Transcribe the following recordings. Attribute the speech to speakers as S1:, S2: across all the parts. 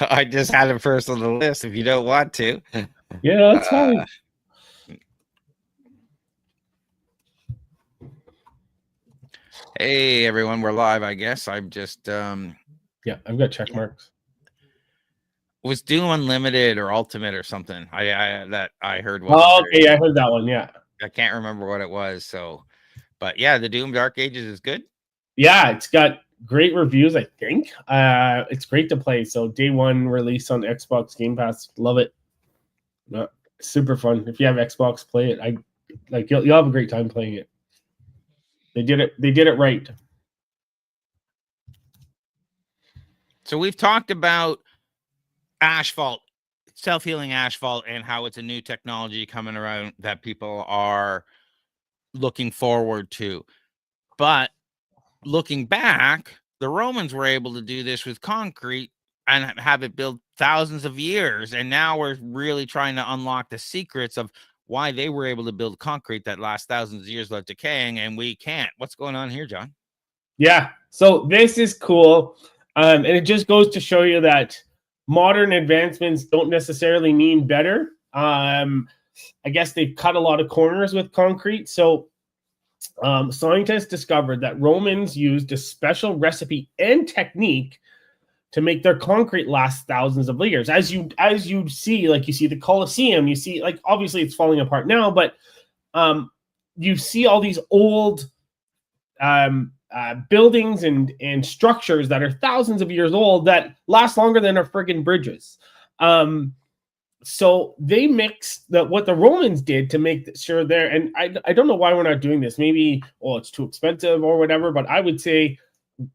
S1: I just had it first on the list. If you don't want to,
S2: Yeah, that's fine.
S1: Hey everyone, we're live. I guess I'm just
S2: Yeah, I've got check marks.
S1: was Doom Unlimited or Ultimate or something. I heard
S2: Oh, okay, I heard that one. Yeah,
S1: I can't remember what it was. So, but yeah, the Doom Dark Ages is good.
S2: Yeah, it's got great reviews. I think it's great to play. So day one release on Xbox Game Pass. Love it. Super fun. If you have Xbox, play it. I like you'll have a great time playing it. They did it right.
S1: So we've talked about asphalt, self-healing asphalt, and how it's a new technology coming around that people are looking forward to. But looking back, the Romans were able to do this with concrete and have it built thousands of years. And now we're really trying to unlock the secrets of why they were able to build concrete that lasts thousands of years without decaying, and we can't. What's going on here, John?
S2: Yeah. So this is cool. And it just goes to show you that modern advancements don't necessarily mean better. I guess they've cut a lot of corners with concrete. So scientists discovered that Romans used a special recipe and technique to make their concrete last thousands of years. As you see, like you see the Colosseum, you see, like, obviously it's falling apart now, but you see all these old buildings and structures that are thousands of years old that last longer than our friggin' bridges. So they mixed what the Romans did to make sure there, and I don't know why we're not doing this. Maybe, it's too expensive or whatever, but I would say,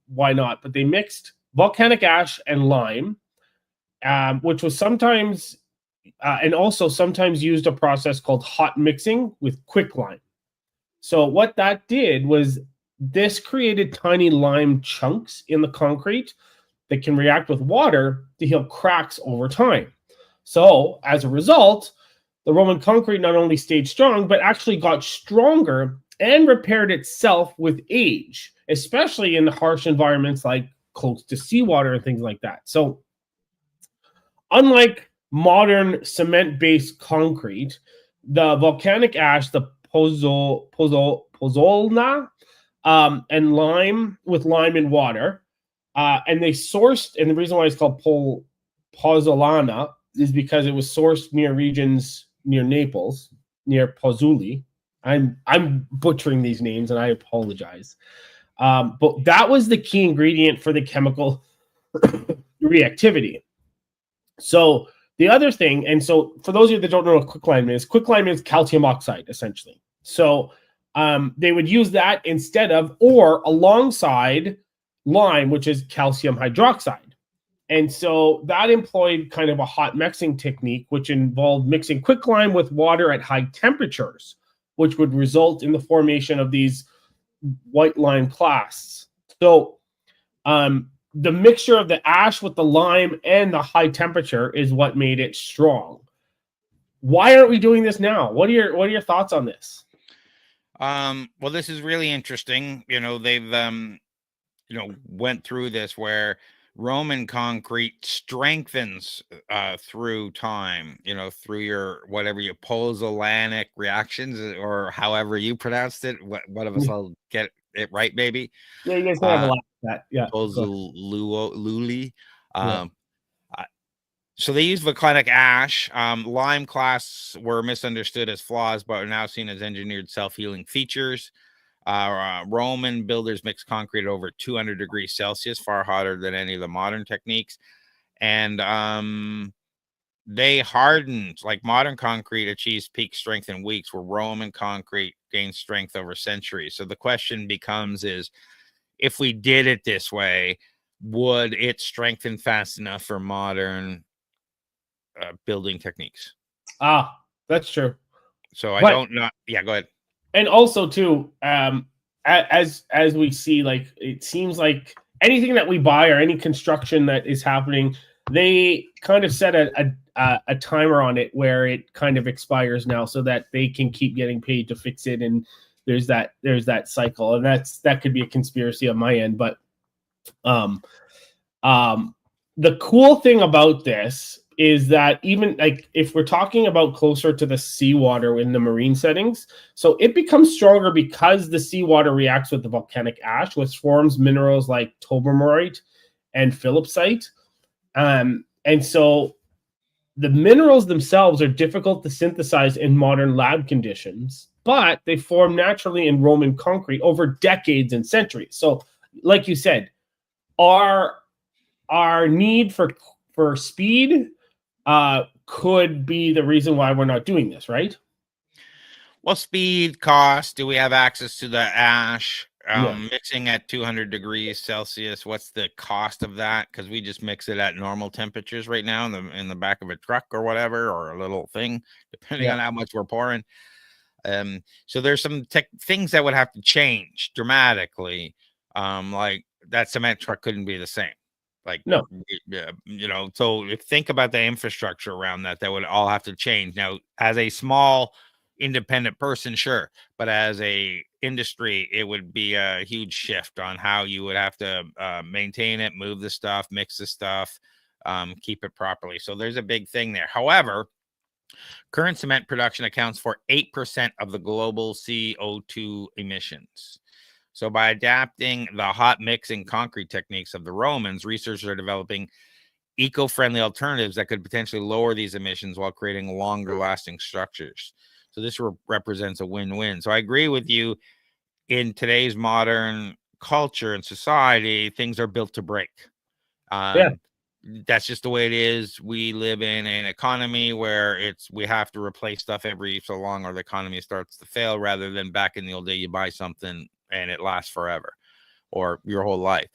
S2: why not? But they mixed volcanic ash and lime, which was sometimes, and also sometimes used a process called hot mixing with quicklime. So what that did was this created tiny lime chunks in the concrete that can react with water to heal cracks over time. So as a result, the Roman concrete not only stayed strong, but actually got stronger and repaired itself with age, especially in harsh environments like close to seawater and things like that. So unlike modern cement-based concrete, the volcanic ash, the pozzolana, and lime and water, and they sourced, and the reason why it's called pozzolana is because it was sourced near regions near Naples, near Pozzoli. I'm butchering these names, and I apologize. But that was the key ingredient for the chemical reactivity. So the other thing, and so for those of you that don't know what quicklime is calcium oxide, essentially. So they would use that instead of, or alongside lime, which is calcium hydroxide. And so that employed kind of a hot mixing technique, which involved mixing quicklime with water at high temperatures, which would result in the formation of these white lime clasts. So the mixture of the ash with the lime and the high temperature is what made it strong. Why aren't we doing this now? What are your thoughts on this?
S1: Well, this is really interesting. They've went through this where Roman concrete strengthens through time, through your whatever your pozzolanic reactions, or however you pronounced it. One of us will get it right, maybe.
S2: Yeah, you guys can have a laugh at that. Yeah.
S1: Pozzoluli.
S2: Yeah.
S1: So they use volcanic ash. Lime clasts were misunderstood as flaws, but are now seen as engineered self-healing features. Roman builders mixed concrete over 200 degrees Celsius, far hotter than any of the modern techniques. And they hardened, like modern concrete achieves peak strength in weeks, where Roman concrete gains strength over centuries. So the question becomes is, if we did it this way, would it strengthen fast enough for modern building techniques?
S2: That's true.
S1: So I don't know. Yeah, go ahead.
S2: And also too, as we see, like, it seems like anything that we buy or any construction that is happening, they kind of set a timer on it where it kind of expires now, so that they can keep getting paid to fix it. And there's that cycle, and that could be a conspiracy on my end, but the cool thing about this is that even like if we're talking about closer to the seawater in the marine settings, so it becomes stronger because the seawater reacts with the volcanic ash, which forms minerals like tobermorite and philipsite. And so the minerals themselves are difficult to synthesize in modern lab conditions, but they form naturally in Roman concrete over decades and centuries. So, like you said, our need for speed could be the reason why we're not doing this, right?
S1: Well, speed, cost. Do we have access to the ash?
S2: Yeah.
S1: Mixing at 200 degrees Celsius. What's the cost of that? Because we just mix it at normal temperatures right now in the back of a truck or whatever, or a little thing, depending
S2: Yeah.
S1: on how much we're pouring. So there's some things that would have to change dramatically. Like that cement truck couldn't be the same. Like,
S2: No.
S1: you know, so if think about the infrastructure around that, that would all have to change. Now, as a small independent person, sure, but as a industry, it would be a huge shift on how you would have to maintain it, move the stuff, mix the stuff, keep it properly. So there's a big thing there. However, current cement production accounts for 8% of the global CO2 emissions. So, by adapting the hot mixing concrete techniques of the Romans, researchers are developing eco friendly alternatives that could potentially lower these emissions while creating longer lasting structures. So, this represents a win win. So, I agree with you. In today's modern culture and society, things are built to break.
S2: Yeah.
S1: That's just the way it is. We live in an economy where we have to replace stuff every so long or the economy starts to fail, rather than back in the old day you buy something and it lasts forever or your whole life.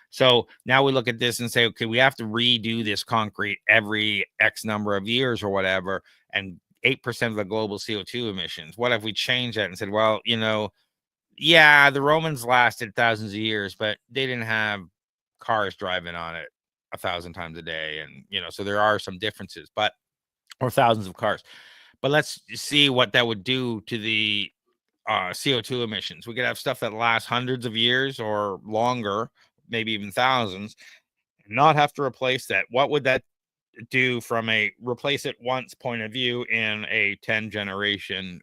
S1: So now we look at this and say, okay, we have to redo this concrete every X number of years or whatever, and 8% of the global CO2 emissions. What if we change that and said, well, you know, yeah, the Romans lasted thousands of years, but they didn't have cars driving on it 1,000 times a day. And, you know, so there are some differences, but, or thousands of cars. But let's see what that would do to the CO2 emissions. We could have stuff that lasts hundreds of years or longer, maybe even thousands, and not have to replace that. What would that do from a replace it once point of view in a 10 generation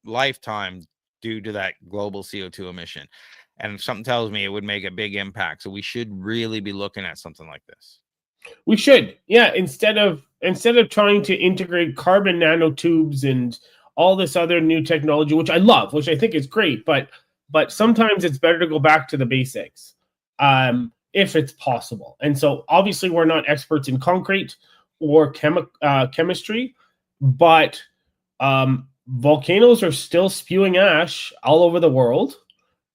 S1: lifetime due to that global CO2 emission? And something tells me it would make a big impact. So we should really be looking at something like this.
S2: We should. Yeah, instead of trying to integrate carbon nanotubes and all this other new technology, which I love, which I think is great, but sometimes it's better to go back to the basics. If it's possible. And so obviously we're not experts in concrete or chemistry, but volcanoes are still spewing ash all over the world.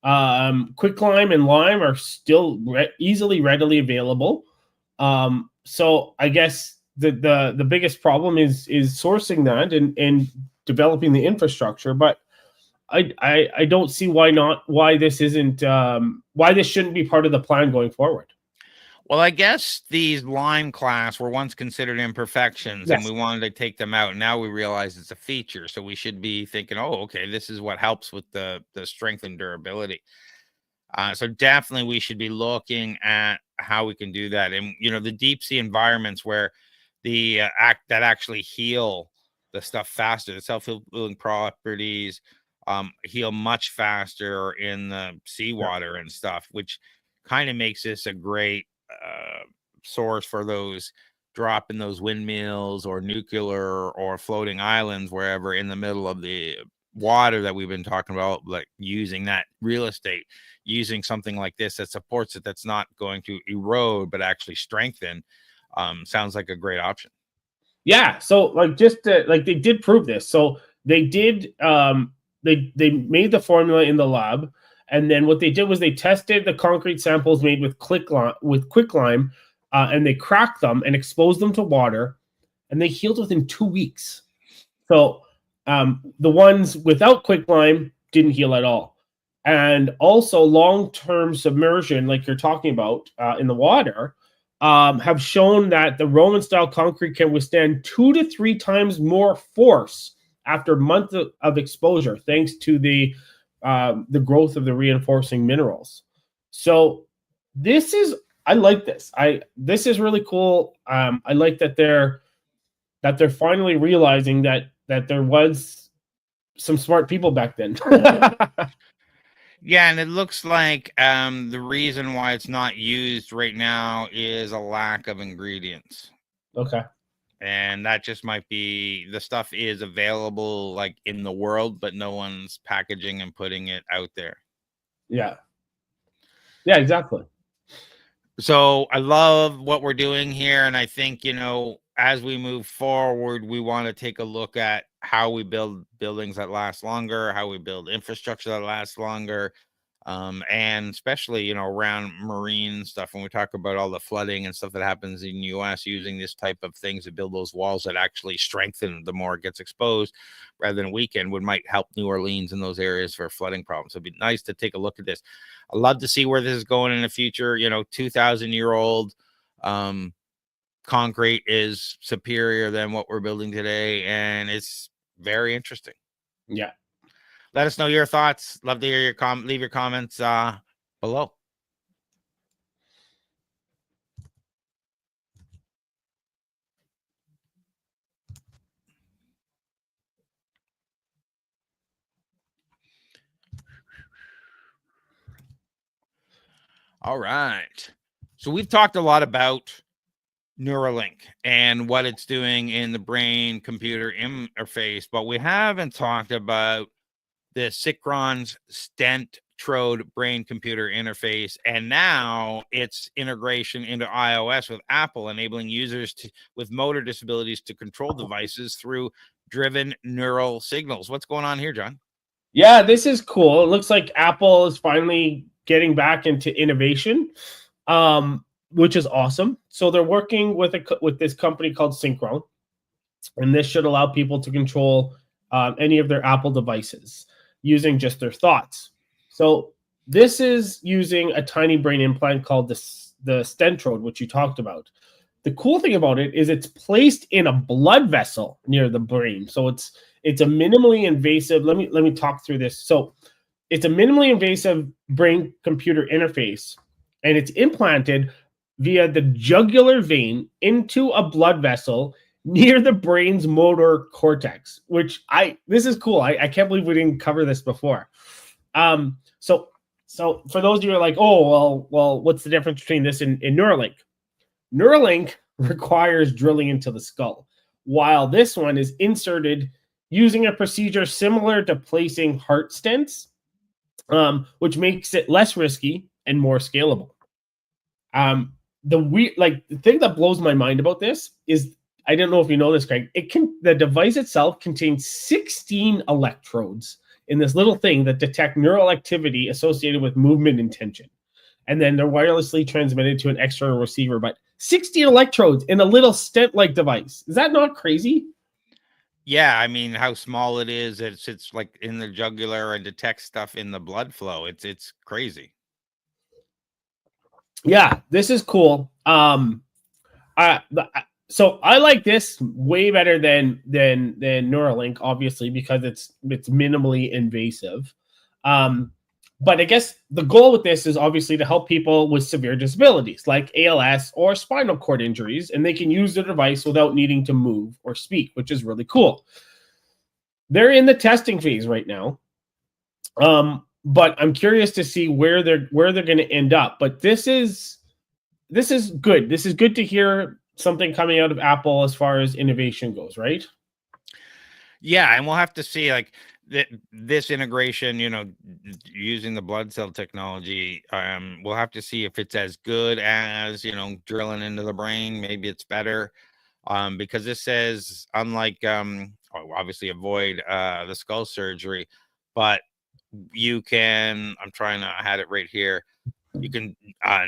S2: Quicklime and lime are still easily readily available. So I guess the biggest problem is sourcing that and developing the infrastructure. But I don't see why this isn't why this shouldn't be part of the plan going forward.
S1: Well, I guess these lime class were once considered imperfections, and
S2: Yes.
S1: we wanted to take them out. Now we realize it's a feature, so we should be thinking, "Oh, okay, this is what helps with the strength and durability." So definitely, we should be looking at how we can do that, and you know, the deep sea environments where the that actually heal the stuff faster, the self-healing properties heal much faster in the seawater and stuff, which kind of makes this a great source for those dropping those windmills or nuclear or floating islands wherever in the middle of the water that we've been talking about, like using that real estate, using something like this that supports it, that's not going to erode but actually strengthen. Sounds like a great option.
S2: Yeah. So like like they did prove this. So they did they made the formula in the lab, and then what they did was they tested the concrete samples made with quicklime, and they cracked them and exposed them to water, and they healed within 2 weeks. So the ones without quicklime didn't heal at all. And also long-term submersion, like you're talking about in the water, have shown that the Roman style concrete can withstand 2 to 3 times more force after months of exposure, thanks to the growth of the reinforcing minerals. So this is I like this. This is really cool. I like that they're finally realizing that there was some smart people back then.
S1: Yeah, and it looks like the reason why it's not used right now is a lack of ingredients.
S2: Okay.
S1: And that just might be, the stuff is available like in the world, but no one's packaging and putting it out there.
S2: Yeah. Yeah, exactly.
S1: So I love what we're doing here. And I think, as we move forward, we want to take a look at how we build buildings that last longer, how we build infrastructure that lasts longer. And especially, around marine stuff, when we talk about all the flooding and stuff that happens in the US, using this type of things to build those walls that actually strengthen the more it gets exposed rather than weaken, would might help New Orleans in those areas for flooding problems. So it'd be nice to take a look at this. I'd love to see where this is going in the future. 2,000-year-old concrete is superior than what we're building today, and it's very interesting.
S2: Yeah.
S1: Let us know your thoughts. Love to hear your leave your comments below. All right. So we've talked a lot about Neuralink and what it's doing in the brain computer interface, but we haven't talked about the Synchron's stent trode brain computer interface, and now its integration into iOS with Apple, enabling users with motor disabilities to control devices through driven neural signals. What's going on here, John?
S2: Yeah, this is cool. It looks like Apple is finally getting back into innovation, which is awesome. So they're working with this company called Synchron, and this should allow people to control any of their Apple devices using just their thoughts. So this is using a tiny brain implant called the Stentrode, which you talked about. The cool thing about it is it's placed in a blood vessel near the brain. So it's a minimally invasive. Let me talk through this. So it's a minimally invasive brain computer interface, and it's implanted via the jugular vein into a blood vessel near the brain's motor cortex, which this is cool. I can't believe we didn't cover this before. So for those of you who are like, oh, well, what's the difference between this and Neuralink? Neuralink requires drilling into the skull, while this one is inserted using a procedure similar to placing heart stents, which makes it less risky and more scalable. The thing that blows my mind about this is, I don't know if you know this, Craig. The device itself contains 16 electrodes in this little thing that detect neural activity associated with movement intention, and then they're wirelessly transmitted to an external receiver. But 16 electrodes in a little stent-like device. Is that not crazy?
S1: Yeah, I mean, how small it is. It's like in the jugular and detects stuff in the blood flow. It's crazy.
S2: Yeah, this is cool. So I like this way better than Neuralink, obviously, because it's minimally invasive. But I guess the goal with this is obviously to help people with severe disabilities like ALS or spinal cord injuries, and they can use the device without needing to move or speak, which is really cool. They're in the testing phase right now. But I'm curious to see where they're going to end up. But this is good. This is good to hear something coming out of Apple as far as innovation goes, right?
S1: Yeah, and we'll have to see like this integration, using the blood cell technology. We'll have to see if it's as good as, drilling into the brain. Maybe it's better. Because this says, unlike obviously avoid the skull surgery, but you can, I had it right here. You can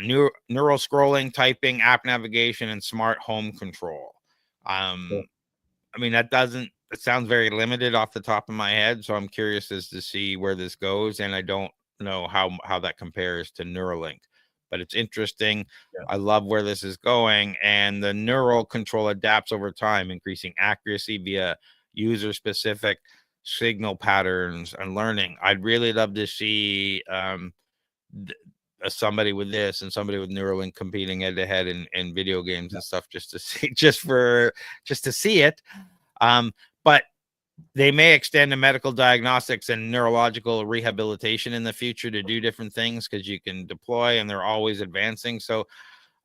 S1: neural scrolling, typing, app navigation, and smart home control.
S2: Cool.
S1: I mean, it sounds very limited off the top of my head. So I'm curious as to see where this goes. And I don't know how that compares to Neuralink, but it's interesting.
S2: Yeah.
S1: I love where this is going. And the neural control adapts over time, increasing accuracy via user specific signal patterns and learning. I'd really love to see somebody with this and somebody with Neuralink competing head to head in video games and stuff, just to see, just to see it. But they may extend to medical diagnostics and neurological rehabilitation in the future to do different things, because you can deploy and they're always advancing. So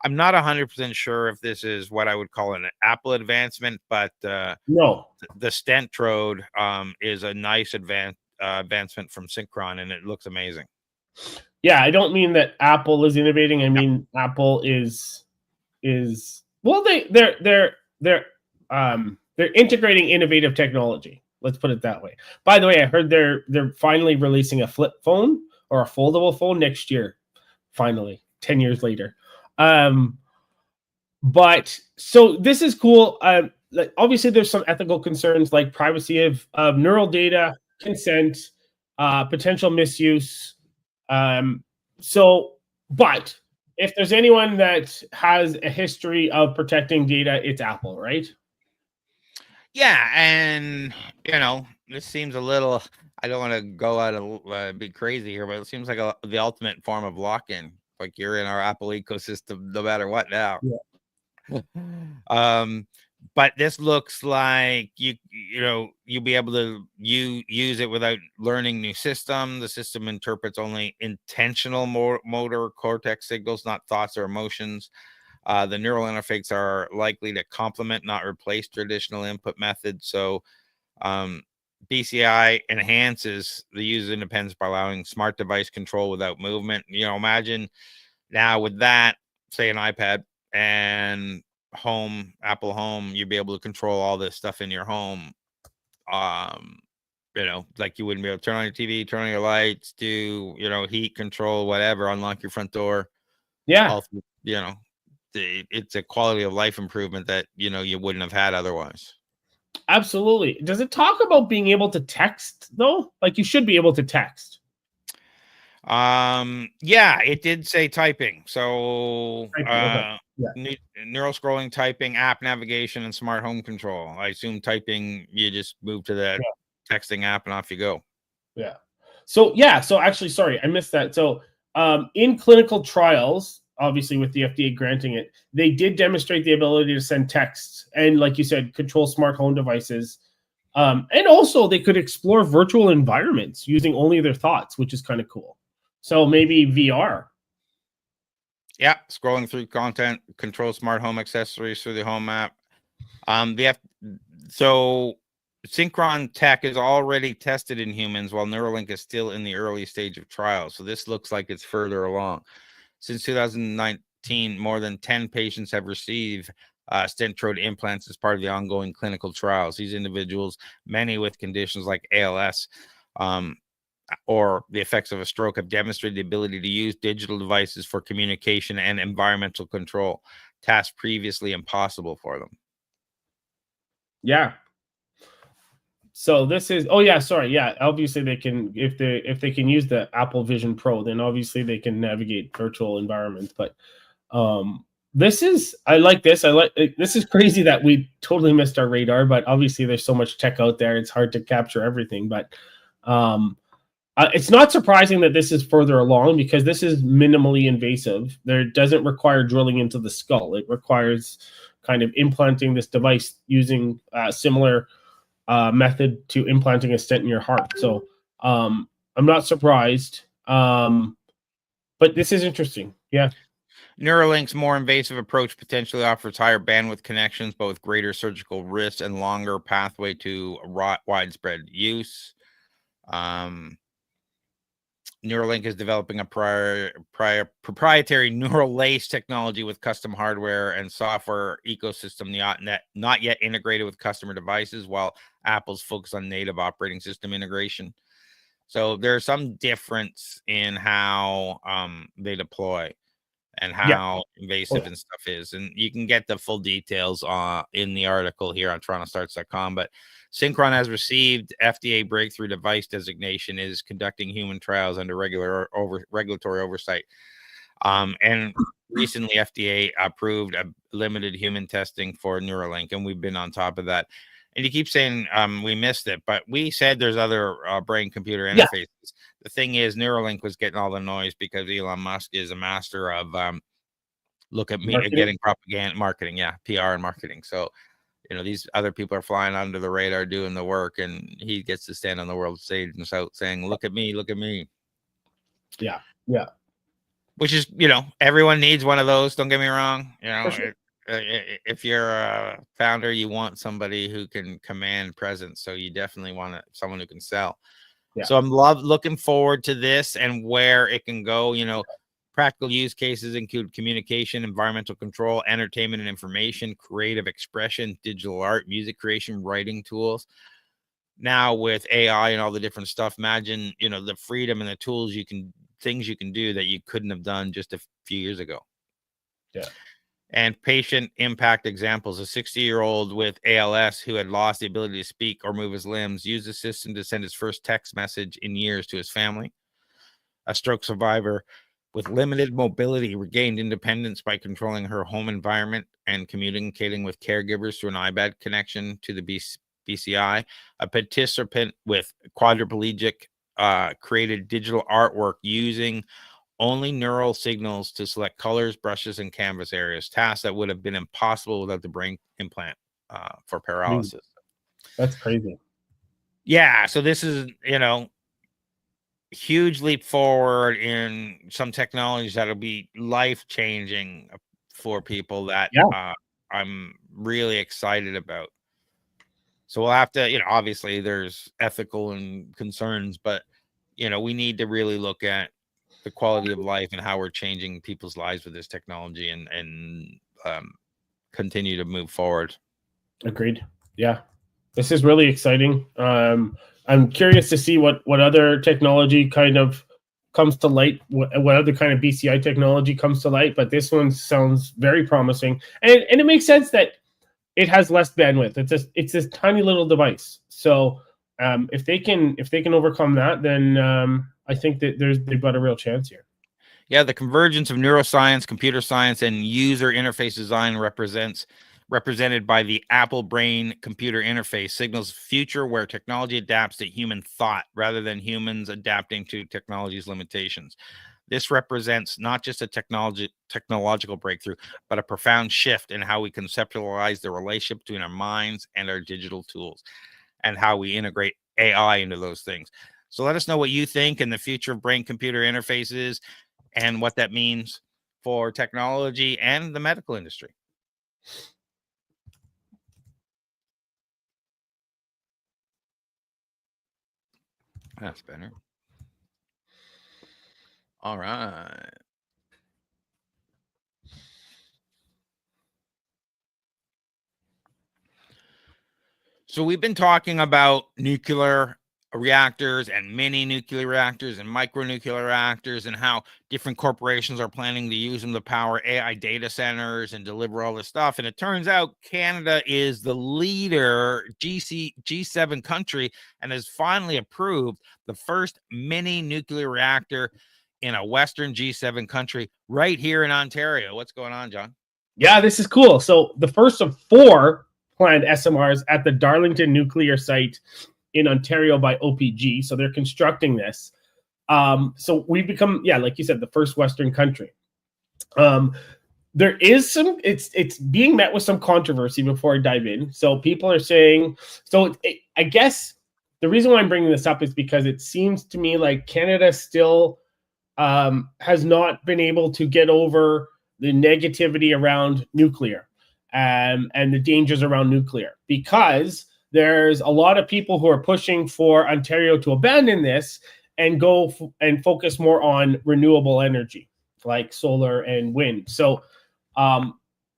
S1: I'm not 100% sure if this is what I would call an Apple advancement, but
S2: No.
S1: the Stentrode is a nice advancement from Synchron, and it looks amazing.
S2: Yeah, I don't mean that Apple is innovating. I mean Apple is well, they're integrating innovative technology. Let's put it that way. By the way, I heard they're finally releasing a flip phone or a foldable phone next year. Finally, 10 years later. But so this is cool. Like, obviously, there's some ethical concerns like privacy of neural data, consent, potential misuse. But if there's anyone that has a history of protecting data, it's Apple, right?
S1: Yeah, and this seems a little. I don't want to go out and be crazy here, but it seems like the ultimate form of lock-in. Like, you're in our Apple ecosystem no matter what now.
S2: Yeah.
S1: But this looks like you'll be able to use it without learning new system. The system interprets only intentional motor cortex signals, not thoughts or emotions. The neural interface are likely to complement, not replace, traditional input methods. So BCI enhances the user independence by allowing smart device control without movement. Imagine now with that, say an iPad and Apple Home, you'd be able to control all this stuff in your home. Like you wouldn't be able to turn on your TV, turn on your lights, do heat control, whatever, unlock your front door.
S2: Yeah.
S1: It's a quality of life improvement that you wouldn't have had otherwise.
S2: Absolutely. Does it talk about being able to text though? Like, you should be able to text.
S1: Yeah, it did say typing. So
S2: Okay.
S1: neural scrolling, typing, app navigation, and smart home control. I assume typing, you just move to that texting app and off you go.
S2: Yeah. So actually, sorry, I missed that. So in clinical trials, obviously with the FDA granting it, they did demonstrate the ability to send texts and, like you said, control smart home devices. And also they could explore virtual environments using only their thoughts, which is kind of cool. So maybe VR.
S1: Yeah, scrolling through content, control smart home accessories through the home app. So Synchron tech is already tested in humans, while Neuralink is still in the early stage of trials. So this looks like it's further along. Since 2019, more than 10 patients have received Stentrode implants as part of the ongoing clinical trials. These individuals, many with conditions like ALS, or the effects of a stroke, have demonstrated the ability to use digital devices for communication and environmental control, tasks previously impossible for them.
S2: Yeah. So this is obviously they can, if they can use the Apple Vision Pro, then obviously they can navigate virtual environments. But this is this is crazy that we totally missed our radar, but obviously there's so much tech out there, it's hard to capture everything. But it's not surprising that this is further along, because this is minimally invasive. There doesn't require drilling into the skull. It requires kind of implanting this device using similar method to implanting a stent in your heart. So I'm not surprised. But this is interesting. Yeah.
S1: Neuralink's more invasive approach potentially offers higher bandwidth connections, but with greater surgical risk and longer pathway to widespread use. Neuralink is developing a proprietary neural lace technology with custom hardware and software ecosystem not yet integrated with customer devices, while Apple's focused on native operating system integration. So there's some difference in how they deploy and how invasive and stuff is. And you can get the full details in the article here on TorontoStarts.com. But Synchron has received FDA breakthrough device designation, is conducting human trials under regulatory oversight. And recently FDA approved a limited human testing for Neuralink, and we've been on top of that. And you keep saying we missed it, but we said there's other brain computer
S2: Yeah.
S1: interfaces. The thing is, Neuralink was getting all the noise because Elon Musk is a master of look at me
S2: Marketing?
S1: getting propaganda marketing, yeah, PR and marketing. So these other people are flying under the radar doing the work, and he gets to stand on the world stage and shout, saying, "Look at me, look at me."
S2: Yeah. Yeah.
S1: Which is, everyone needs one of those. Don't get me wrong.
S2: For sure.
S1: If you're a founder, you want somebody who can command presence. So you definitely want someone who can sell.
S2: Yeah.
S1: So I'm looking forward to this and where it can go. Practical use cases include communication, environmental control, entertainment and information, creative expression, digital art, music creation, writing tools. Now with AI and all the different stuff, imagine, the freedom and the tools things you can do that you couldn't have done just a few years ago.
S2: Yeah.
S1: And patient impact examples: a 60-year-old with ALS who had lost the ability to speak or move his limbs used the system to send his first text message in years to his family. A stroke survivor with limited mobility regained independence by controlling her home environment and communicating with caregivers through an iPad connection to the BCI. A participant with quadriplegic created digital artwork using only neural signals to select colors, brushes, and canvas areas, tasks that would have been impossible without the brain implant for paralysis.
S2: That's crazy.
S1: Yeah, so this is, huge leap forward in some technologies that'll be life-changing for people that I'm really excited about. So we'll have to, obviously there's ethical and concerns, but we need to really look at the quality of life and how we're changing people's lives with this technology and continue to move forward.
S2: Agreed. Yeah. This is really exciting. I'm curious to see what other technology kind of comes to light, what other kind of BCI technology comes to light, but this one sounds very promising. And it makes sense that it has less bandwidth. It's this tiny little device. So if they can overcome that, then I think that they've got a real chance here.
S1: Yeah, the convergence of neuroscience, computer science, and user interface design represented by the Apple Brain computer interface signals a future where technology adapts to human thought rather than humans adapting to technology's limitations. This represents not just a technological breakthrough, but a profound shift in how we conceptualize the relationship between our minds and our digital tools, and how we integrate AI into those things. So let us know what you think in the future of brain-computer interfaces and what that means for technology and the medical industry. That's better. All right. So we've been talking about nuclear reactors and mini nuclear reactors and micronuclear reactors and how different corporations are planning to use them to power AI data centers and deliver all this stuff. And it turns out Canada is the leader G7 country and has finally approved the first mini nuclear reactor in a Western G7 country right here in Ontario. What's going on, John?
S2: Yeah, this is cool. So the first of 4 planned SMRs at the Darlington nuclear site in Ontario by OPG. So they're constructing this. So we've become, like you said, the first Western country. There is some, it's being met with some controversy before I dive in. So people are saying, I guess the reason why I'm bringing this up is because it seems to me like Canada still has not been able to get over the negativity around nuclear and the dangers around nuclear, because there's a lot of people who are pushing for Ontario to abandon this and go and focus more on renewable energy like solar and wind. So,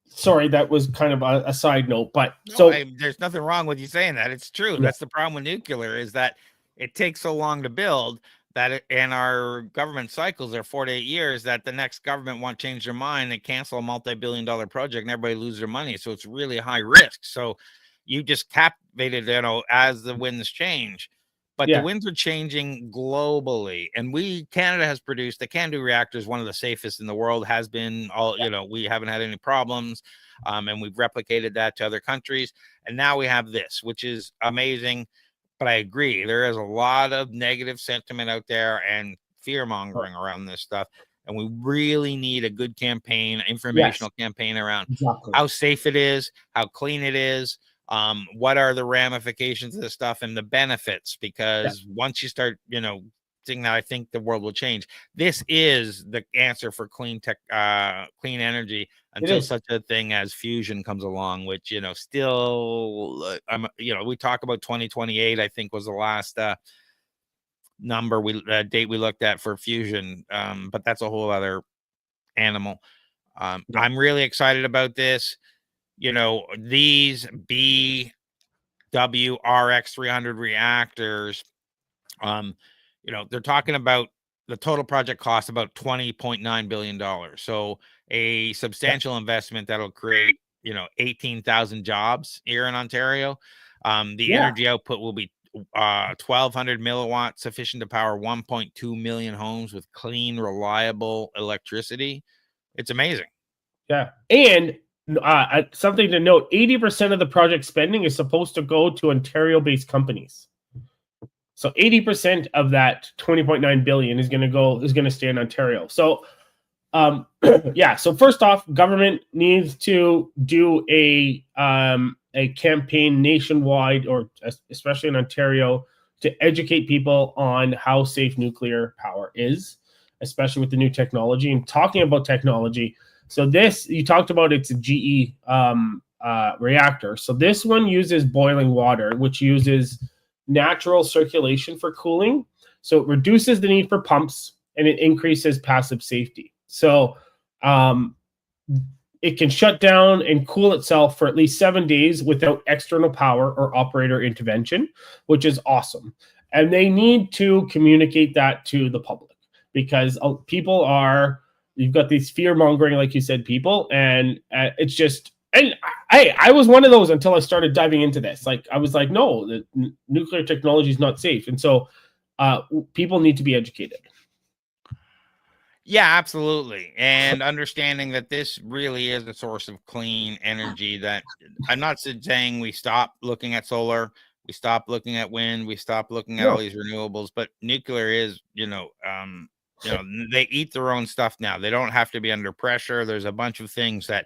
S2: sorry, that was kind of a side note, but
S1: there's nothing wrong with you saying that. It's true. That's the problem with nuclear, is that it takes so long to build that in our government cycles are 4 to 8 years, that the next government won't change their mind and cancel a multi-billion-dollar project and everybody lose their money. So it's really high risk. So you just captivated, as the winds change. but the
S2: Yeah.
S1: winds are changing globally. And Canada has produced the CANDU reactors, one of the safest in the world, has been all, we haven't had any problems. And we've replicated that to other countries. And now we have this, which is amazing. But I agree, there is a lot of negative sentiment out there and fear mongering around this stuff. And we really need a good campaign, informational campaign around how safe it is, how clean it is, what are the ramifications of this stuff and the benefits, because once you start saying that, I think the world will change. This is the answer for clean energy until such a thing as fusion comes along, which still we talk about 2028, I think was the last date we looked at for fusion, but that's a whole other animal. I'm really excited about this. These BWRX 300 reactors, they're talking about the total project cost about $20.9 billion. So a substantial investment that'll create 18,000 jobs here in Ontario. The energy output will be 1,200 milliwatts, sufficient to power 1.2 million homes with clean, reliable electricity. It's amazing.
S2: Yeah. And something to note, 80% of the project spending is supposed to go to Ontario-based companies. So 80% of that 20.9 billion is going to stay in Ontario. So so first off, government needs to do a campaign nationwide, or especially in Ontario, to educate people on how safe nuclear power is, especially with the new technology. And talking about technology, so this, you talked about, it's a GE reactor. So this one uses boiling water, which uses natural circulation for cooling. So it reduces the need for pumps and it increases passive safety. So it can shut down and cool itself for at least 7 days without external power or operator intervention, which is awesome. And they need to communicate that to the public, because you've got these fear mongering, like you said, people, and it's just, and I was one of those until I started diving into this. Like, I was like, no, the nuclear technology is not safe. And so people need to be educated.
S1: Yeah, absolutely. And understanding that this really is a source of clean energy, that I'm not saying we stop looking at solar, we stop looking at wind, we stop looking at all these renewables, but nuclear is, they eat their own stuff now. They don't have to be under pressure. There's a bunch of things that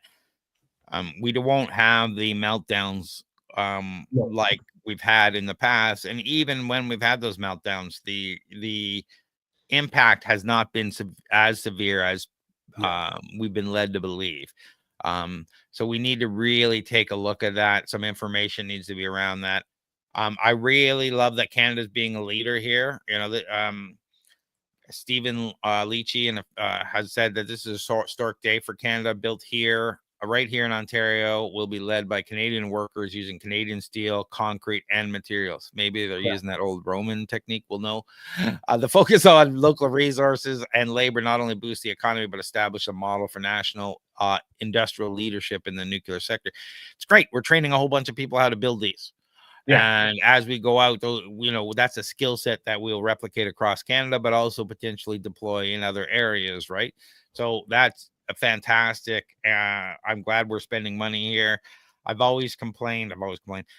S1: we won't have the meltdowns like we've had in the past. And even when we've had those meltdowns, the impact has not been as severe as we've been led to believe. So we need to really take a look at that. Some information needs to be around that. I really love that Canada's being a leader here. Stephen Leachy has said that this is a historic day for Canada, built here, right here in Ontario, will be led by Canadian workers using Canadian steel, concrete, and materials. Maybe they're using that old Roman technique. We'll know. The focus on local resources and labor not only boosts the economy, but establish a model for national industrial leadership in the nuclear sector. It's great. We're training a whole bunch of people how to build these. And as we go out, that's a skill set that we'll replicate across Canada, but also potentially deploy in other areas, right? So that's a fantastic. I'm glad we're spending money here. I've always complained.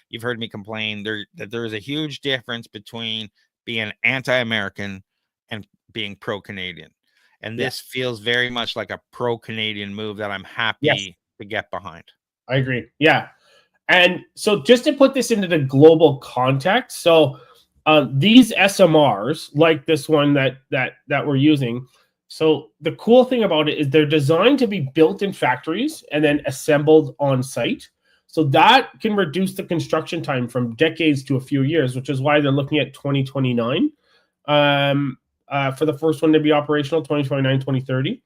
S1: You've heard me complain that there is a huge difference between being anti-American and being pro-Canadian. And this feels very much like a pro-Canadian move that I'm happy to get behind.
S2: I agree. Yeah. And so just to put this into the global context, so these SMRs, like this one that we're using, so the cool thing about it is they're designed to be built in factories and then assembled on site. So that can reduce the construction time from decades to a few years, which is why they're looking at 2029 for the first one to be operational, 2029, 2030.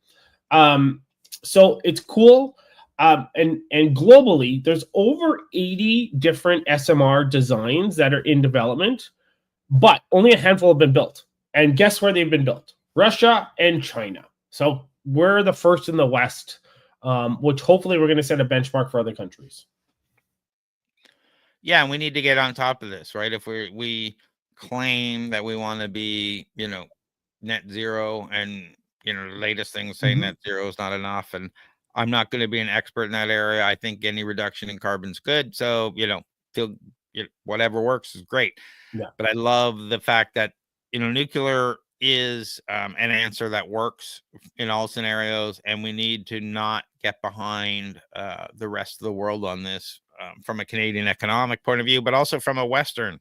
S2: So it's cool. And globally, there's over 80 different SMR designs that are in development, but only a handful have been built. And guess where they've been built? Russia and China. So we're the first in the West, which hopefully we're going to set a benchmark for other countries.
S1: Yeah, and we need to get on top of this, right? If we claim that we want to be, net zero, and the latest things say net zero is not enough. And I'm not going to be an expert in that area. I think any reduction in carbon's good. So, feel whatever works is great.
S2: Yeah.
S1: But I love the fact that, nuclear is an answer that works in all scenarios, and we need to not get behind the rest of the world on this, from a Canadian economic point of view, but also from a Western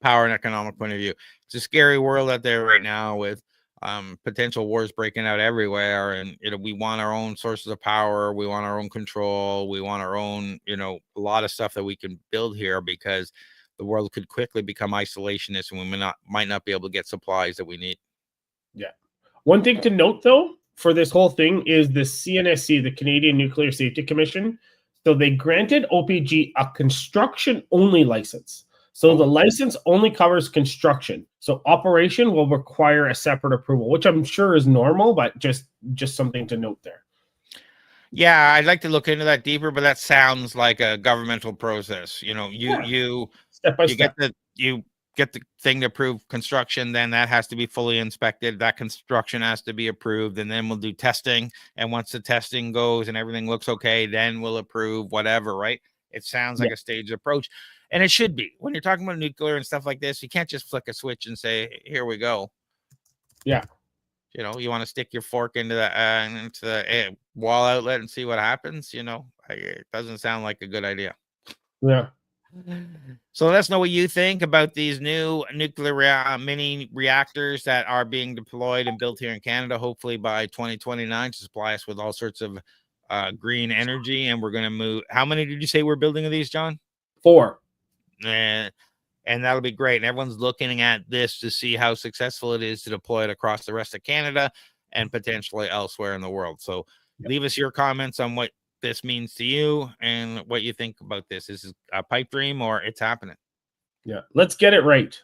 S1: power and economic point of view. It's a scary world out there right now with potential wars breaking out everywhere, and we want our own sources of power, we want our own control, we want our own, a lot of stuff that we can build here, because the world could quickly become isolationist, and we might not be able to get supplies that we need.
S2: Yeah. One thing to note, though, for this whole thing is the CNSC, the Canadian Nuclear Safety Commission. So they granted OPG a construction-only license. So the license only covers construction. So operation will require a separate approval, which I'm sure is normal, but just something to note there.
S1: Yeah, I'd like to look into that deeper, but that sounds like a governmental process. You
S2: step by step.
S1: You get the thing to approve construction, then that has to be fully inspected. That construction has to be approved, and then we'll do testing. And once the testing goes and everything looks okay, then we'll approve whatever, right? It sounds like a staged approach, and it should be. When you're talking about nuclear and stuff like this, you can't just flick a switch and say, here we go.
S2: Yeah.
S1: You want to stick your fork into the wall outlet and see what happens. It doesn't sound like a good idea.
S2: Yeah.
S1: So let us know what you think about these new nuclear mini reactors that are being deployed and built here in Canada, hopefully by 2029, to supply us with all sorts of green energy. And we're going to move. How many did you say we're building of these, John?
S2: 4.
S1: And that'll be great. And everyone's looking at this to see how successful it is to deploy it across the rest of Canada and potentially elsewhere in the world. So leave us your comments on what this means to you and what you think about this. Is a pipe dream or it's happening?
S2: Yeah, let's get it right.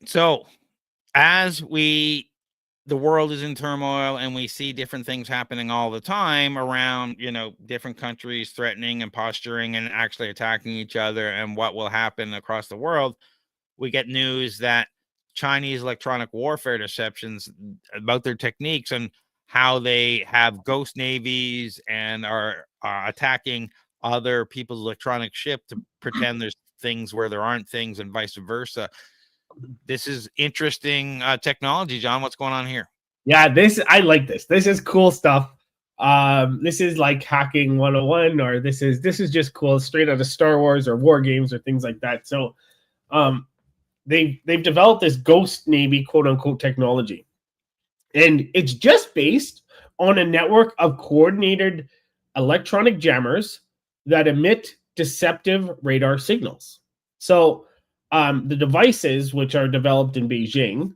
S1: So as the world is in turmoil and we see different things happening all the time around, different countries threatening and posturing and actually attacking each other, and what will happen across the world, we get news that Chinese electronic warfare deceptions about their techniques and how they have ghost navies and are attacking other people's electronic ship to pretend there's things where there aren't things, and vice versa. This is interesting technology, John. What's going on here?
S2: Yeah, I like this. This is cool stuff. This is like hacking 101, or this is just cool, straight out of Star Wars or war games or things like that. So they've developed this ghost navy, quote unquote, technology. And it's just based on a network of coordinated electronic jammers that emit deceptive radar signals. So the devices, which are developed in Beijing,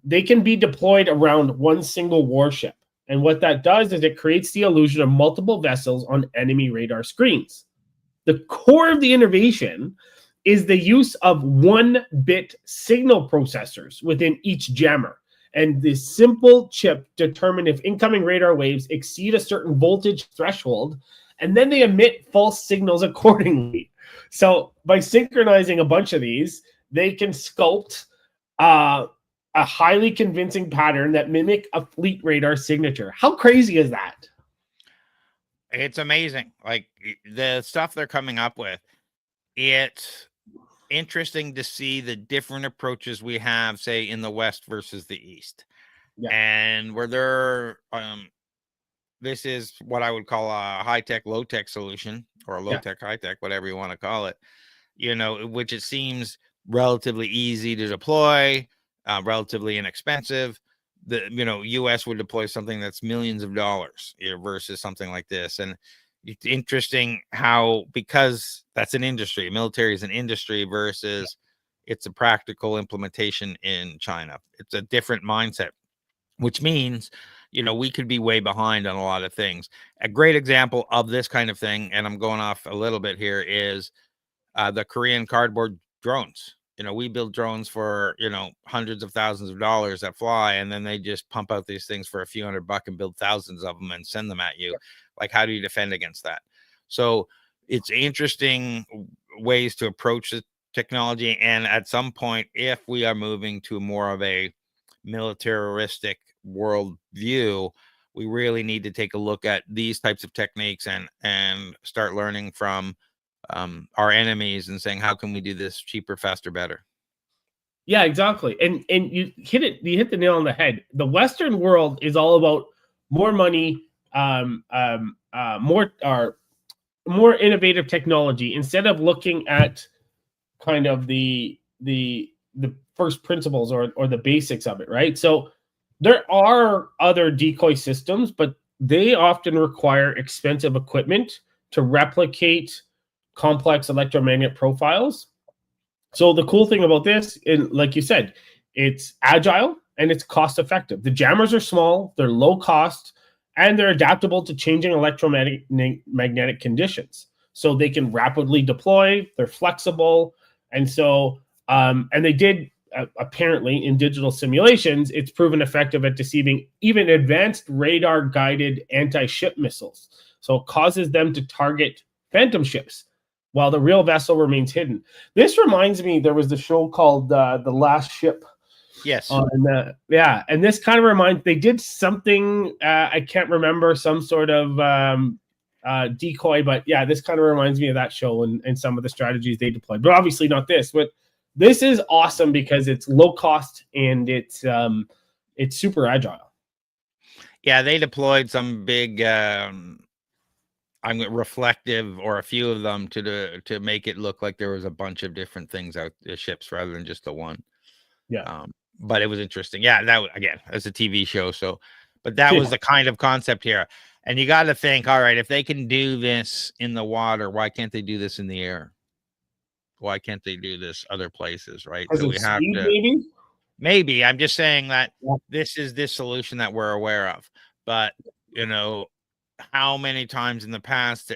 S2: they can be deployed around one single warship. And what that does is it creates the illusion of multiple vessels on enemy radar screens. The core of the innovation is the use of 1-bit signal processors within each jammer. And this simple chip determine if incoming radar waves exceed a certain voltage threshold, and then they emit false signals accordingly. So by synchronizing a bunch of these, they can sculpt a highly convincing pattern that mimic a fleet radar signature. How crazy is that?
S1: It's amazing. Like the stuff they're coming up with. It's interesting to see the different approaches we have, say, in the West versus the East.
S2: Yeah.
S1: And where they're this is what I would call a high-tech, low-tech solution, or a low-tech, high-tech, whatever you want to call it, which it seems relatively easy to deploy, relatively inexpensive. The US would deploy something that's millions of dollars versus something like this. And it's interesting how, because that's an industry, military is an industry, versus it's a practical implementation in China. It's a different mindset, which means we could be way behind on a lot of things. A great example of this kind of thing, and I'm going off a little bit here, is the Korean cardboard drones. we build drones for, hundreds of thousands of dollars that fly, and then they just pump out these things for a few $100 and build thousands of them and send them at you. Like, how do you defend against that? So it's interesting ways to approach the technology. And at some point, if we are moving to more of a militaristic world view, we really need to take a look at these types of techniques and start learning from our enemies and saying, how can we do this cheaper, faster, better?
S2: Yeah, exactly. And you hit the nail on the head. The Western world is all about more money, more innovative technology, instead of looking at kind of the first principles or the basics of it, right? So there are other decoy systems, but they often require expensive equipment to replicate complex electromagnet profiles. So the cool thing about this, and like you said, it's agile and it's cost effective. The jammers are small, they're low cost, and they're adaptable to changing electromagnetic conditions. So they can rapidly deploy, they're flexible. And so, and they did apparently in digital simulations, it's proven effective at deceiving even advanced radar guided anti-ship missiles. So it causes them to target phantom ships while the real vessel remains hidden. This reminds me, there was the show called The Last Ship.
S1: Yes.
S2: Yeah, and this kind of reminds, they did something, I can't remember, some sort of decoy, but yeah, this kind of reminds me of that show and some of the strategies they deployed. But obviously not this. But this is awesome because it's low cost and it's super agile.
S1: Yeah, they deployed some big reflective, or a few of them, to make it look like there was a bunch of different things out the ships rather than just the one.
S2: Yeah.
S1: But it was interesting. Yeah, that again, it's a TV show, so but that was the kind of concept here. And you got to think, all right, if they can do this in the water, why can't they do this in the air? Why can't they do this other places, right? So we have
S2: speed,
S1: to maybe I'm just saying that
S2: Yeah.
S1: this is this solution that we're aware of. But how many times in the past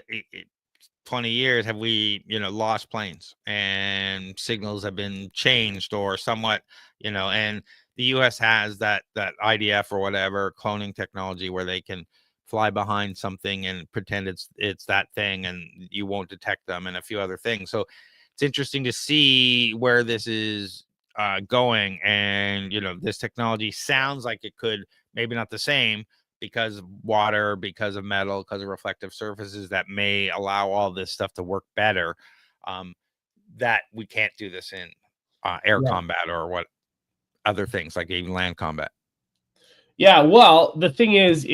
S1: 20 years have we lost planes and signals have been changed or somewhat, and the US has that IDF or whatever cloning technology where they can fly behind something and pretend it's that thing and you won't detect them, and a few other things. So it's interesting to see where this is going. And this technology sounds like it could, maybe not the same, because of water, because of metal, because of reflective surfaces that may allow all this stuff to work better, that we can't do this in air combat or what other things, like even land combat.
S2: Yeah, well, the thing is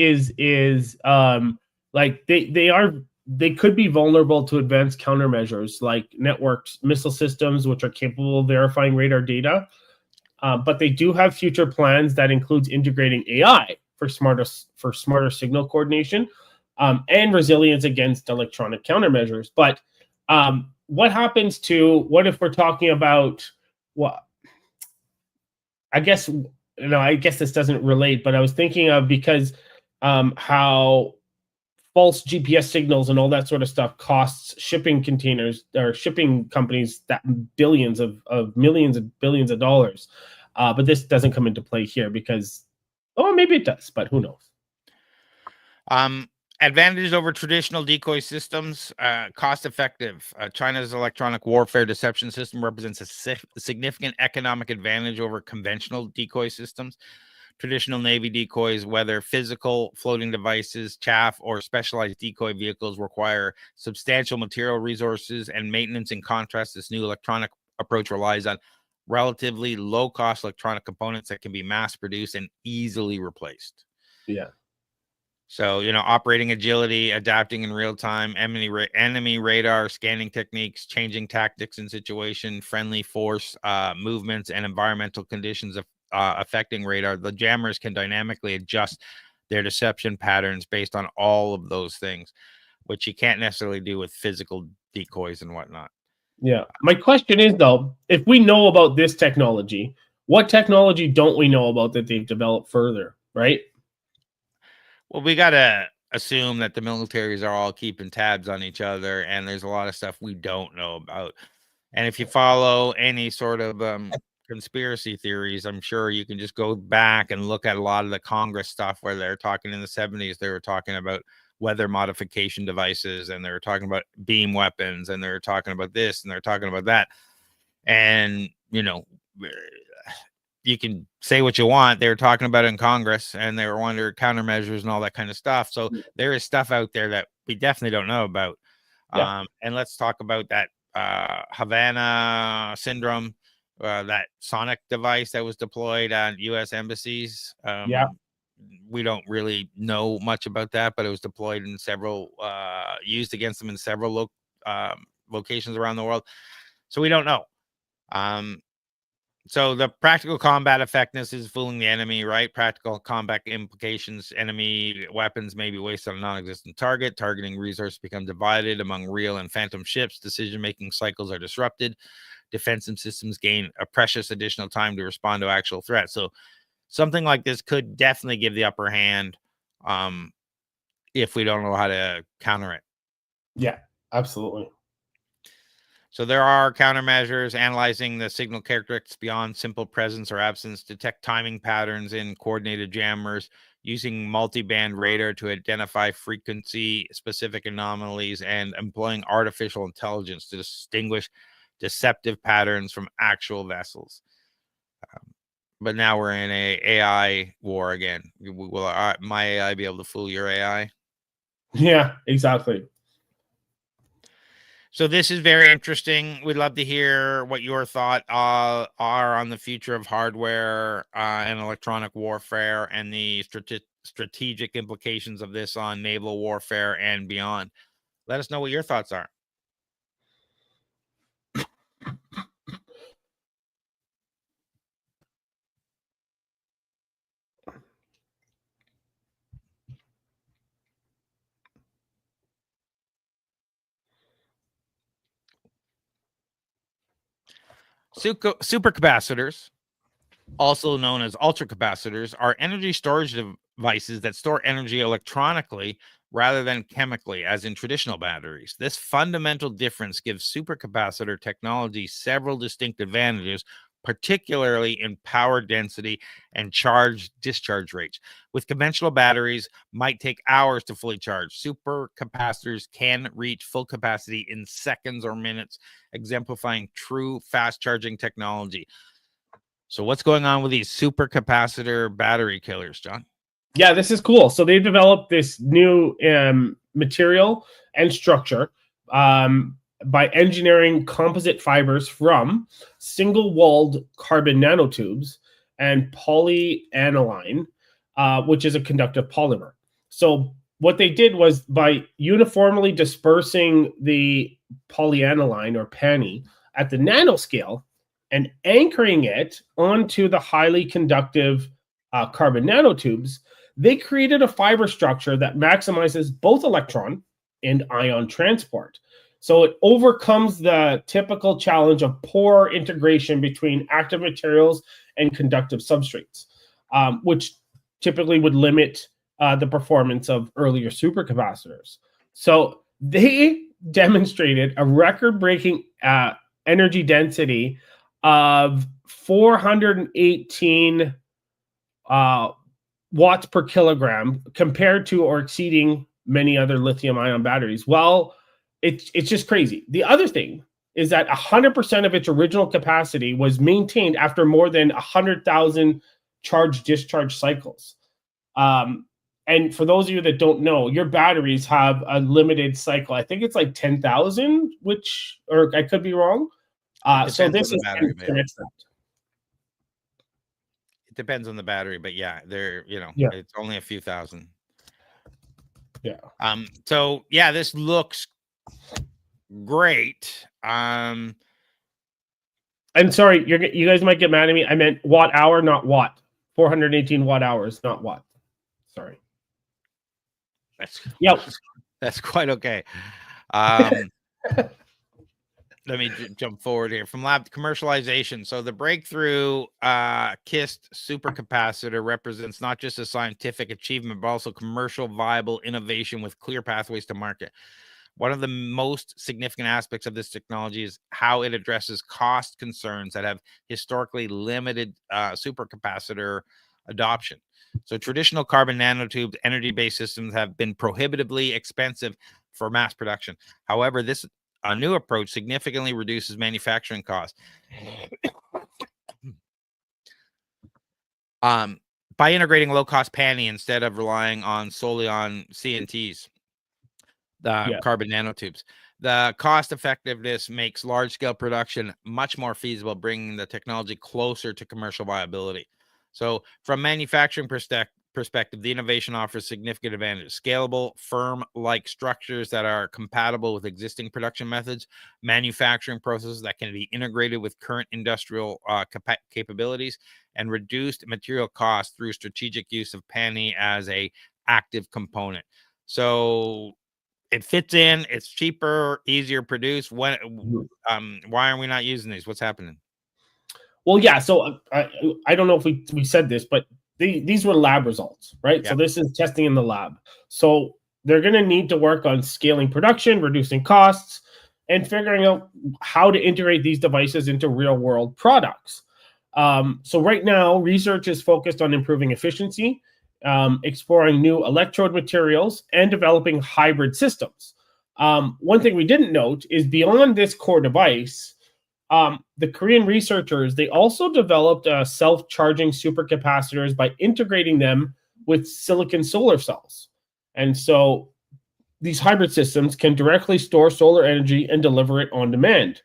S2: like they could be vulnerable to advanced countermeasures like networked missile systems, which are capable of verifying radar data. But they do have future plans that includes integrating AI for smarter signal coordination and resilience against electronic countermeasures. But what if we're talking about what? I guess this doesn't relate, but I was thinking of, because how false GPS signals and all that sort of stuff costs shipping containers or shipping companies that millions of billions of dollars. But this doesn't come into play here because, maybe it does, but who knows?
S1: Advantages over traditional decoy systems: cost effective. China's electronic warfare deception system represents a significant economic advantage over conventional decoy systems. Traditional Navy decoys, whether physical floating devices, chaff, or specialized decoy vehicles, require substantial material resources and maintenance. In contrast, this new electronic approach relies on relatively low-cost electronic components that can be mass-produced and easily replaced.
S2: Yeah.
S1: So, operating agility, adapting in real time, enemy radar scanning techniques, changing tactics and situation, friendly force movements, and environmental conditions affecting radar. The jammers can dynamically adjust their deception patterns based on all of those things, which you can't necessarily do with physical decoys and whatnot.
S2: Yeah. My question is, though, if we know about this technology, what technology don't we know about that they've developed further, right?
S1: Well, we got to assume that the militaries are all keeping tabs on each other, and there's a lot of stuff we don't know about. And if you follow any sort of conspiracy theories, I'm sure you can just go back and look at a lot of the Congress stuff where they're talking in the 70s. They were talking about weather modification devices, and they were talking about beam weapons, and they're talking about this, and they're talking about that. And, you know, you can say what you want. They were talking about it in Congress, and they were under countermeasures and all that kind of stuff. So there is stuff out there that we definitely don't know about.
S2: Yeah.
S1: And let's talk about that Havana syndrome, that sonic device that was deployed on U.S. embassies.
S2: Yeah.
S1: We don't really know much about that, but it was deployed in several, used against them in several locations around the world. So we don't know. So the practical combat effectiveness is fooling the enemy, right? Practical combat implications: enemy weapons may be wasted on a non-existent target. Targeting resources become divided among real and phantom ships. Decision-making cycles are disrupted. Defensive systems gain a precious additional time to respond to actual threats. So something like this could definitely give the upper hand if we don't know how to counter it.
S2: Yeah, absolutely.
S1: So there are countermeasures: analyzing the signal characteristics beyond simple presence or absence, detect timing patterns in coordinated jammers, using multi-band radar to identify frequency-specific anomalies, and employing artificial intelligence to distinguish deceptive patterns from actual vessels. But now we're in a AI war again. Will my AI be able to fool your AI?
S2: Yeah, exactly.
S1: So this is very interesting. We'd love to hear what your thoughts are on the future of hardware and electronic warfare, and the strategic implications of this on naval warfare and beyond. Let us know what your thoughts are. Supercapacitors, also known as ultracapacitors, are energy storage devices that store energy electronically rather than chemically, as in traditional batteries. This fundamental difference gives supercapacitor technology several distinct advantages, particularly in power density and charge discharge rates. With conventional batteries, might take hours to fully charge. Supercapacitors can reach full capacity in seconds or minutes, exemplifying true fast charging technology. So what's going on with these supercapacitor battery killers, John?
S2: Yeah, this is cool. So they've developed this new material and structure by engineering composite fibers from single-walled carbon nanotubes and polyaniline, which is a conductive polymer. So what they did was, by uniformly dispersing the polyaniline or PANI at the nanoscale and anchoring it onto the highly conductive carbon nanotubes, they created a fiber structure that maximizes both electron and ion transport. So it overcomes the typical challenge of poor integration between active materials and conductive substrates, which typically would limit the performance of earlier supercapacitors. So they demonstrated a record-breaking energy density of 418 watts per kilogram, compared to or exceeding many other lithium-ion batteries. Well, it's just crazy. The other thing is that 100% of its original capacity was maintained after more than 100,000 charge-discharge cycles. And for those of you that don't know, your batteries have a limited cycle. I think it's like 10,000, or I could be wrong. So this is
S1: battery, but
S2: that.
S1: it depends on the battery, but yeah, they're,
S2: Yeah.
S1: it's only a few thousand.
S2: Yeah.
S1: So yeah, this looks great.
S2: And sorry, you guys might get mad at me. I meant watt hour, not watt. 418 watt hours, not watt. Sorry.
S1: That's quite okay. Let me jump forward here from lab to commercialization. So the breakthrough KIST supercapacitor represents not just a scientific achievement, but also commercial viable innovation with clear pathways to market. One of the most significant aspects of this technology is how it addresses cost concerns that have historically limited supercapacitor adoption. So traditional carbon nanotubes, energy-based systems have been prohibitively expensive for mass production. However, this new approach significantly reduces manufacturing costs. By integrating low-cost PANI instead of relying solely on CNTs, the carbon nanotubes. The cost effectiveness makes large-scale production much more feasible, bringing the technology closer to commercial viability. So from manufacturing perspective, the innovation offers significant advantages. Scalable, firm-like structures that are compatible with existing production methods, manufacturing processes that can be integrated with current industrial capabilities, and reduced material costs through strategic use of PANI as a active component. So it fits in, it's cheaper, easier to produce. Why are we not using these? What's happening?
S2: Well, yeah. So I don't know if we said this, but these were lab results, right?
S1: Yeah.
S2: So this is testing in the lab. So they're going to need to work on scaling production, reducing costs, and figuring out how to integrate these devices into real world products. So right now, research is focused on improving efficiency, exploring new electrode materials, and developing hybrid systems. One thing we didn't note is beyond this core device, the Korean researchers, they also developed self-charging supercapacitors by integrating them with silicon solar cells. And so these hybrid systems can directly store solar energy and deliver it on demand,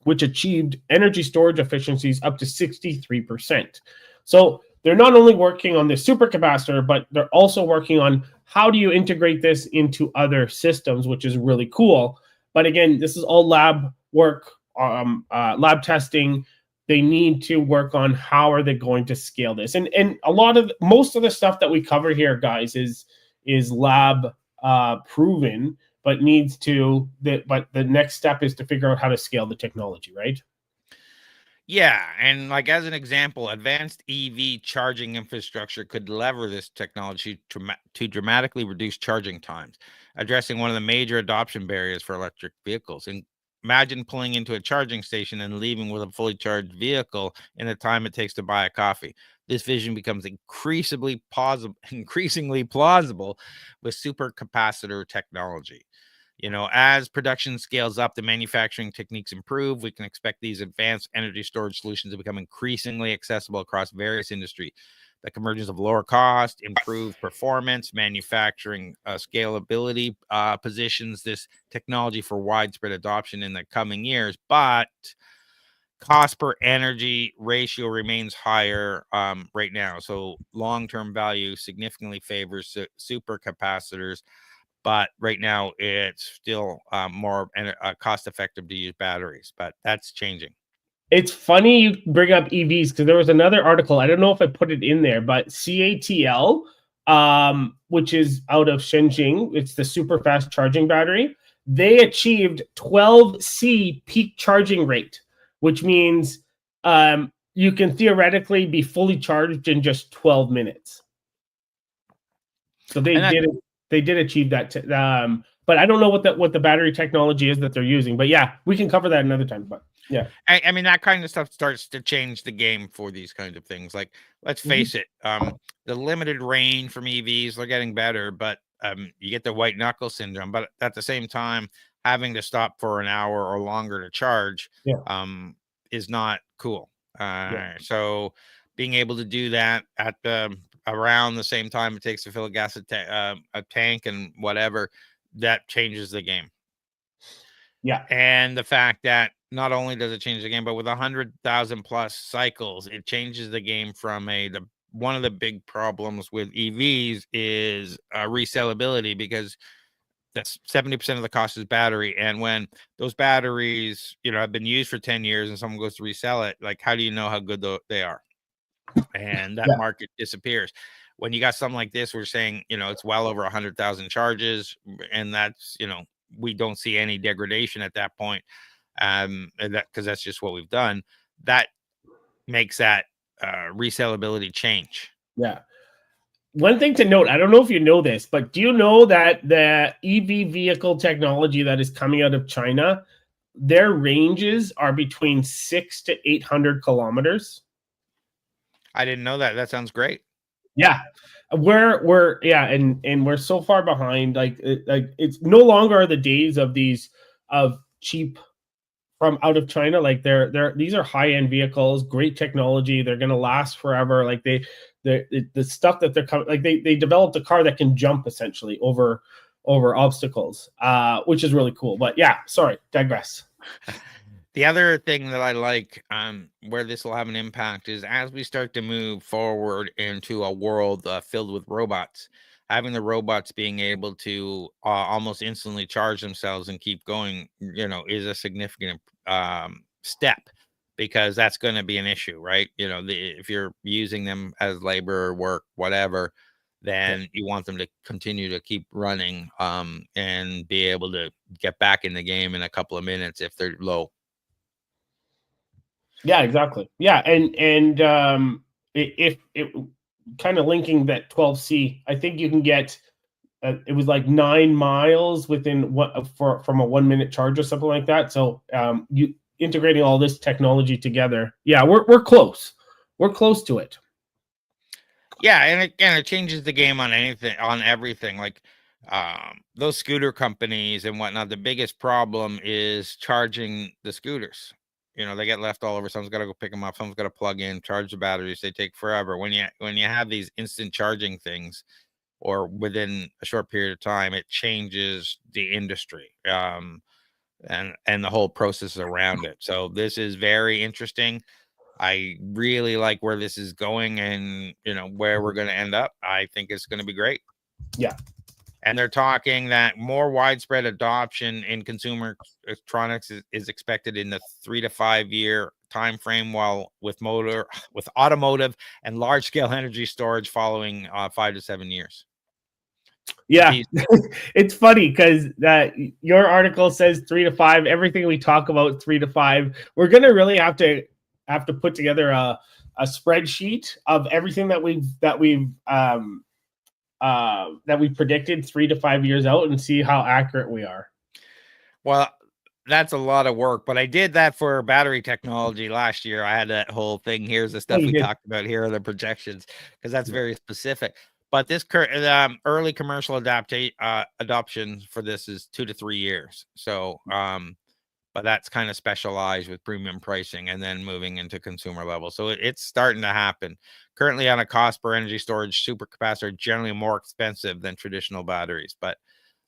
S2: which achieved energy storage efficiencies up to 63%. So they're not only working on this supercapacitor, but they're also working on how do you integrate this into other systems, which is really cool. But again, this is all lab work, lab testing. They need to work on how are they going to scale this. And most of the stuff that we cover here, guys, is lab proven, but but the next step is to figure out how to scale the technology, right?
S1: Yeah, and like as an example, advanced EV charging infrastructure could lever this technology to dramatically reduce charging times, addressing one of the major adoption barriers for electric vehicles. And imagine pulling into a charging station and leaving with a fully charged vehicle in the time it takes to buy a coffee. This vision becomes increasingly plausible with supercapacitor technology. As production scales up, the manufacturing techniques improve. We can expect these advanced energy storage solutions to become increasingly accessible across various industries. The convergence of lower cost, improved performance, manufacturing scalability positions this technology for widespread adoption in the coming years. But cost per energy ratio remains higher right now. So long-term value significantly favors supercapacitors. But right now, it's still more cost effective to use batteries, but that's changing.
S2: It's funny you bring up EVs because there was another article. I don't know if I put it in there, but CATL, which is out of Shenzhen, it's the super fast charging battery. They achieved 12C peak charging rate, which means you can theoretically be fully charged in just 12 minutes. So they did achieve that. But I don't know what the battery technology is that they're using. But yeah, we can cover that another time. But yeah,
S1: I mean, that kind of stuff starts to change the game for these kinds of things. Like, let's face it, the limited range from EVs, they're getting better, but you get the white knuckle syndrome. But at the same time, having to stop for an hour or longer to charge is not cool. So being able to do that at around the same time it takes to fill a tank and whatever, that changes the game.
S2: Yeah.
S1: And the fact that not only does it change the game, but with 100,000 plus cycles, it changes the game from one of the big problems with EVs is resellability, because that's 70% of the cost is battery. And when those batteries, have been used for 10 years and someone goes to resell it, like, how do you know how good they are? And that market disappears. When you got something like this, we're saying, it's well over 100,000 charges, and that's, we don't see any degradation at that point. And that, because that's just what we've done. That makes that resellability change.
S2: Yeah. one thing to note, I don't know if you know this, but do you know that the EV vehicle technology that is coming out of China, their ranges are between 6 to 800 kilometers?
S1: I didn't know that. That sounds great.
S2: Yeah. We're yeah, and we're so far behind. Like it's no longer are the days of these of cheap from out of China. Like they're these are high end vehicles, great technology. They're gonna last forever. Like the stuff that they're coming, like they developed a car that can jump essentially over obstacles, which is really cool. But yeah, sorry, digress.
S1: The other thing that I like, where this will have an impact is as we start to move forward into a world filled with robots, having the robots being able to almost instantly charge themselves and keep going, is a significant step, because that's going to be an issue, right? If you're using them as labor or work, whatever, then you want them to continue to keep running and be able to get back in the game in a couple of minutes if they're low.
S2: Yeah, exactly. Yeah, and if it kind of linking that 12C, I think you can get it was like 9 miles within what from a 1 minute charge or something like that. So you integrating all this technology together, yeah, we're close. We're close to it.
S1: Yeah, and again, it changes the game on everything. Like those scooter companies and whatnot. The biggest problem is charging the scooters. They get left all over. Someone's got to go pick them up. Someone's got to plug in, charge the batteries. They take forever. When you have these instant charging things, or within a short period of time, it changes the industry and the whole process around it. So this is very interesting. I really like where this is going, and where we're going to end up. I think it's going to be great.
S2: Yeah.
S1: And they're talking that more widespread adoption in consumer electronics is expected in the 3 to 5 year time frame, while with automotive and large scale energy storage following 5 to 7 years.
S2: Yeah, it's funny because that your article says 3 to 5. Everything we talk about 3 to 5. We're gonna really have to put together a spreadsheet of everything that we predicted 3 to 5 years out and see how accurate we are.
S1: Well, that's a lot of work, but I did that for battery technology last year. I had that whole thing. Here's the stuff we talked about. Here are the projections, because that's very specific. But this early commercial adoption for this is 2 to 3 years. So, but that's kind of specialized with premium pricing and then moving into consumer level. So it's starting to happen. Currently, on a cost per energy storage, supercapacitor are generally more expensive than traditional batteries. But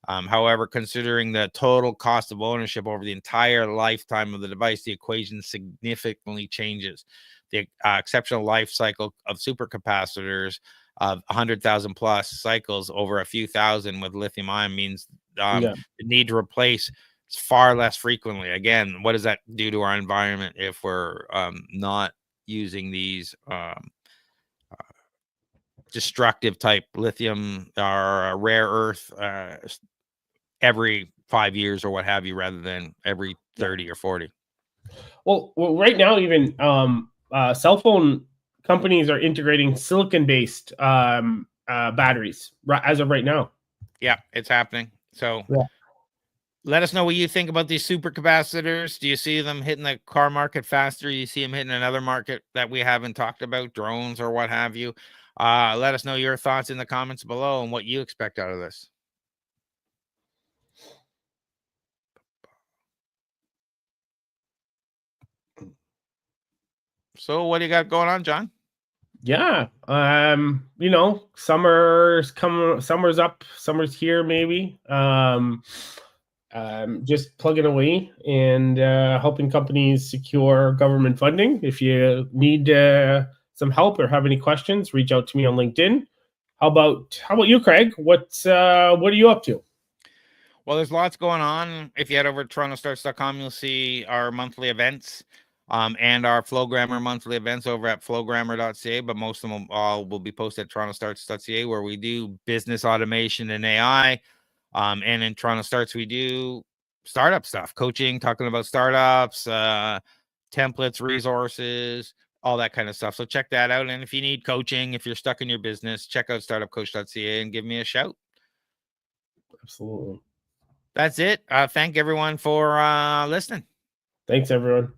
S1: however, considering the total cost of ownership over the entire lifetime of the device, the equation significantly changes. The exceptional life cycle of supercapacitors of 100,000 plus cycles over a few thousand with lithium ion means the need to replace far less frequently. Again, what does that do to our environment if we're not using these destructive type lithium or rare earth every 5 years or what have you, rather than every 30 or 40?
S2: Well, right now, even cell phone companies are integrating silicon-based batteries as of right now.
S1: Yeah, it's happening. So let us know what you think about these supercapacitors. Do you see them hitting the car market faster? You see them hitting another market that we haven't talked about, drones or what have you? Let us know your thoughts in the comments below and what you expect out of this. So what do you got going on, John?
S2: Yeah. Summer's coming, summer's up, summer's here, maybe. Just plugging away and helping companies secure government funding. If you need some help or have any questions, reach out to me on LinkedIn. How about you, Craig? What are you up to?
S1: Well, there's lots going on. If you head over to torontostarts.com, you'll see our monthly events and our Flowgrammer monthly events over at flowgrammer.ca, but most of them all will be posted at torontostarts.ca, where we do business automation and AI. And in Toronto Starts, we do startup stuff, coaching, talking about startups, templates, resources, all that kind of stuff. So check that out. And if you need coaching, if you're stuck in your business, check out startupcoach.ca and give me a shout.
S2: Absolutely.
S1: That's it. Thank everyone for listening.
S2: Thanks, everyone.